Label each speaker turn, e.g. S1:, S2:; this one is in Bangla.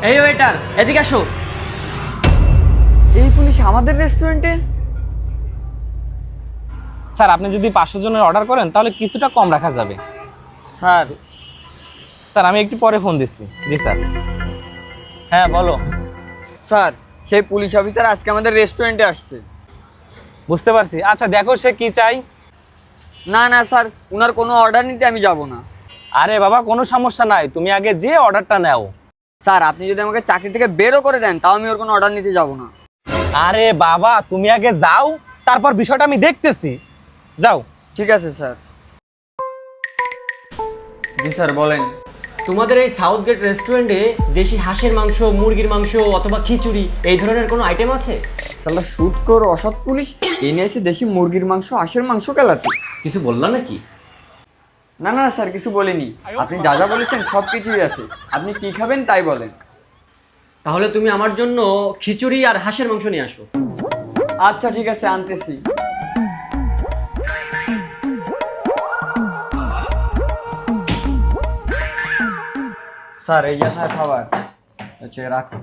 S1: এই ওয়েটার, এদিকে আসো।
S2: এই পুলিশ আমাদের রেস্টুরেন্টে?
S3: স্যার আপনি যদি 500 জনের অর্ডার করেন তাহলে কিছুটা কম রাখা যাবে।
S2: স্যার
S3: স্যার আমি একটু পরে ফোন দিচ্ছি। জি স্যার। হ্যাঁ বলো।
S2: স্যার সেই পুলিশ অফিসার আজকে আমাদের রেস্টুরেন্টে আসছে।
S3: বুঝতে পারছি, আচ্ছা দেখো সে কি চাই।
S2: না না স্যার, ওনার কোনো অর্ডার নিতে আমি যাব না।
S3: আরে বাবা কোনো সমস্যা নাই, তুমি আগে যে অর্ডারটা নাও।
S2: স্যার আপনি যদি আমাকে চাকরি থেকে বেরও করে দেন তাও আমি ওর কোনো অর্ডার নিতে যাব না।
S3: আরে বাবা তুমি আগে যাও, তারপর বিষয়টা আমি দেখতেছি। যাও।
S2: ঠিক আছে স্যার। জি স্যার বলেন।
S1: তোমাদের এই সাউথ গেট রেস্টুরেন্টে দেশি হাঁসের মাংস, মুরগির মাংস অথবা খিচুড়ি এই ধরনের কোনো আইটেম আছে?
S2: তাহলে শুট কর অসৎ পুলিশ এনে এসে দেশি মুরগির মাংস হাঁসের মাংস কেলাতে।
S1: কিছু বললাম নাকি?
S2: না না স্যার কিছু বলিনি, আপনি যা যা বলেছেন সব কিছুই আছে। আপনি কি খাবেন তাই বলেন।
S1: তাহলে তুমি আমার জন্য খিচুড়ি আর হাঁসের মাংস নিয়ে আসো।
S2: আচ্ছা ঠিক আছে আনতেছি। স্যার এই যে আপনার খাবার, আচ্ছা রাখুন।